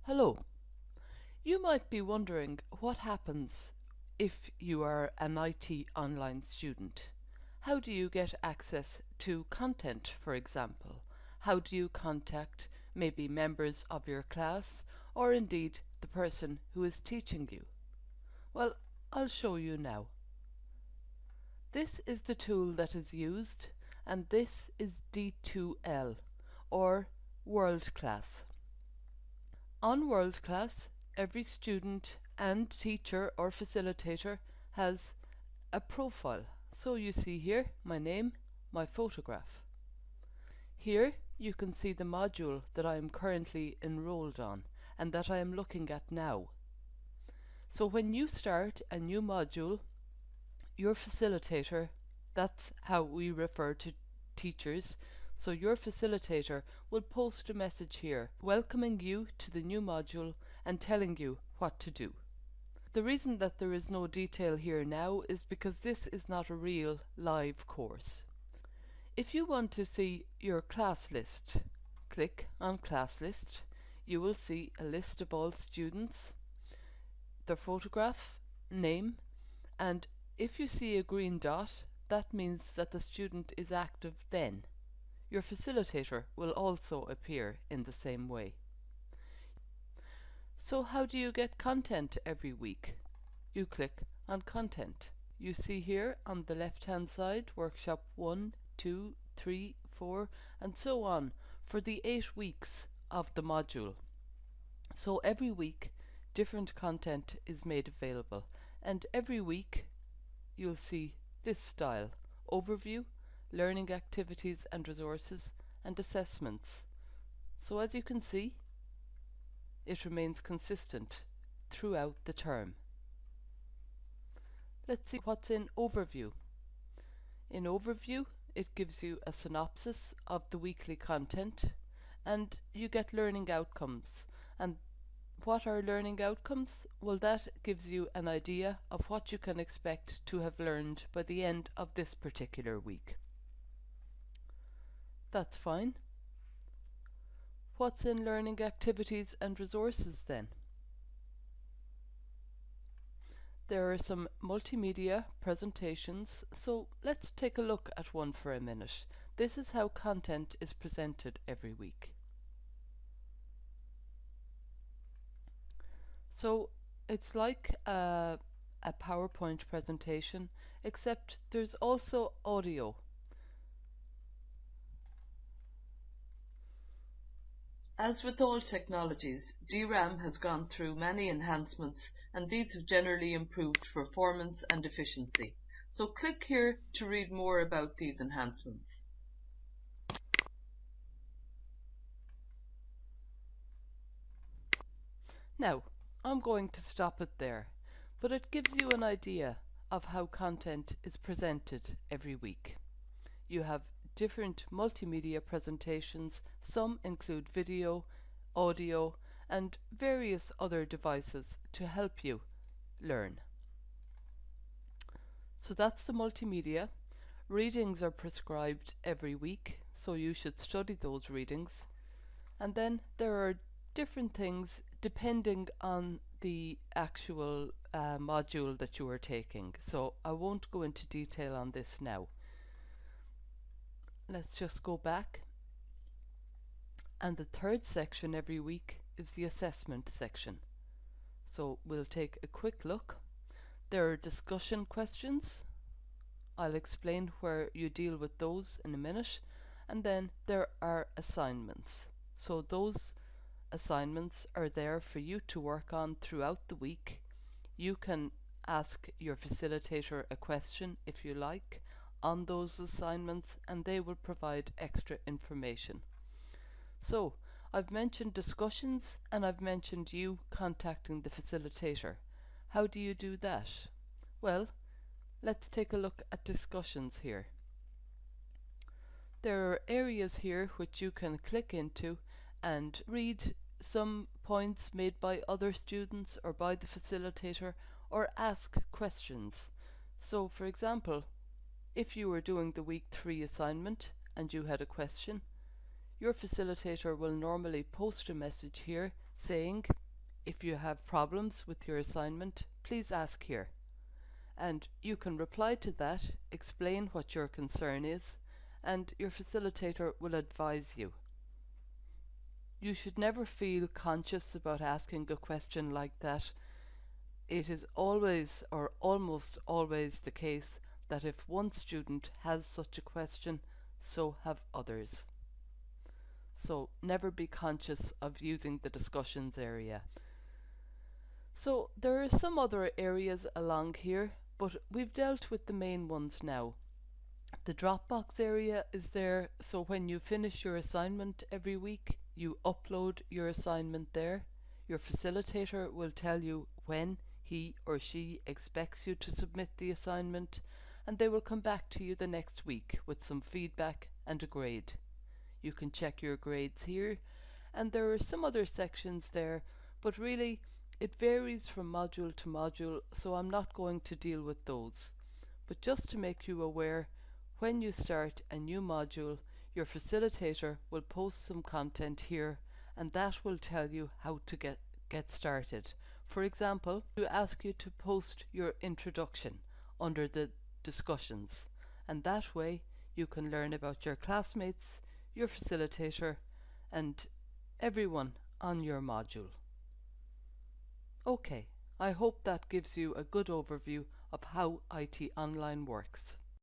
Hello. You might be wondering what happens if you are an IT online student. How do you get access to content, for example? How do you contact maybe members of your class or indeed the person who is teaching you? Well, I'll show you now. This is the tool that is used, and this is D2L or World Class. On World Class, every student and teacher or facilitator has a profile. So you see here my name, my photograph. Here you can see the module that I am currently enrolled on and that I am looking at now. So when you start a new module, your facilitator, that's how we refer to teachers, so your facilitator will post a message here welcoming you to the new module and telling you what to do. The reason that there is no detail here now is because this is not a real live course. If you want to see your class list, click on class list. You will see a list of all students, their photograph, name, and if you see a green dot, that means that the student is active then. Your facilitator will also appear in the same way. So how do you get content every week? You click on content. You see here on the left hand side workshop 1, 2, 3, 4 and so on for the 8 weeks of the module. So every week different content is made available, and every week you'll see this style: overview, learning activities and resources, and assessments. So as you can see, it remains consistent throughout the term. Let's see what's in overview. In overview, it gives you a synopsis of the weekly content, and you get learning outcomes. And what are learning outcomes? Well, that gives you an idea of what you can expect to have learned by the end of this particular week. That's fine. What's in learning activities and resources then? There are some multimedia presentations, so let's take a look at one for a minute. This is how content is presented every week. So it's like a PowerPoint presentation, except there's also audio. As with all technologies, DRAM has gone through many enhancements, and these have generally improved performance and efficiency. So click here to read more about these enhancements. Now, I'm going to stop it there, but it gives you an idea of how content is presented every week. You have different multimedia presentations. Some include video, audio, and various other devices to help you learn. So that's the multimedia. Readings are prescribed every week, so you should study those readings. And then there are different things depending on the actual module that you are taking. So I won't go into detail on this now. Let's just go back. And the third section every week is the assessment section. So we'll take a quick look. There are discussion questions. I'll explain where you deal with those in a minute. And then there are assignments. So those assignments are there for you to work on throughout the week. You can ask your facilitator a question if you like on those assignments, and they will provide extra information. So I've mentioned discussions, and I've mentioned you contacting the facilitator. How do you do that? Well, let's take a look at discussions here. There are areas here which you can click into and read some points made by other students or by the facilitator, or ask questions. So for example, if you were doing the week 3 assignment and you had a question, your facilitator will normally post a message here saying, if you have problems with your assignment, please ask here. And you can reply to that, explain what your concern is, and your facilitator will advise you. You should never feel conscious about asking a question like that. It is always or almost always the case that if one student has such a question, so have others. So never be conscious of using the discussions area. So there are some other areas along here, but we've dealt with the main ones now. The Dropbox area is there, so when you finish your assignment every week, you upload your assignment there. Your facilitator will tell you when he or she expects you to submit the assignment, and they will come back to you the next week with some feedback and a grade. You can check your grades here, and there are some other sections there, but really it varies from module to module, so I'm not going to deal with those. But just to make you aware, when you start a new module, your facilitator will post some content here, and that will tell you how to get started. For example, to ask you to post your introduction under the discussions, and that way you can learn about your classmates, your facilitator, and everyone on your module. Okay, I hope that gives you a good overview of how IT Online works.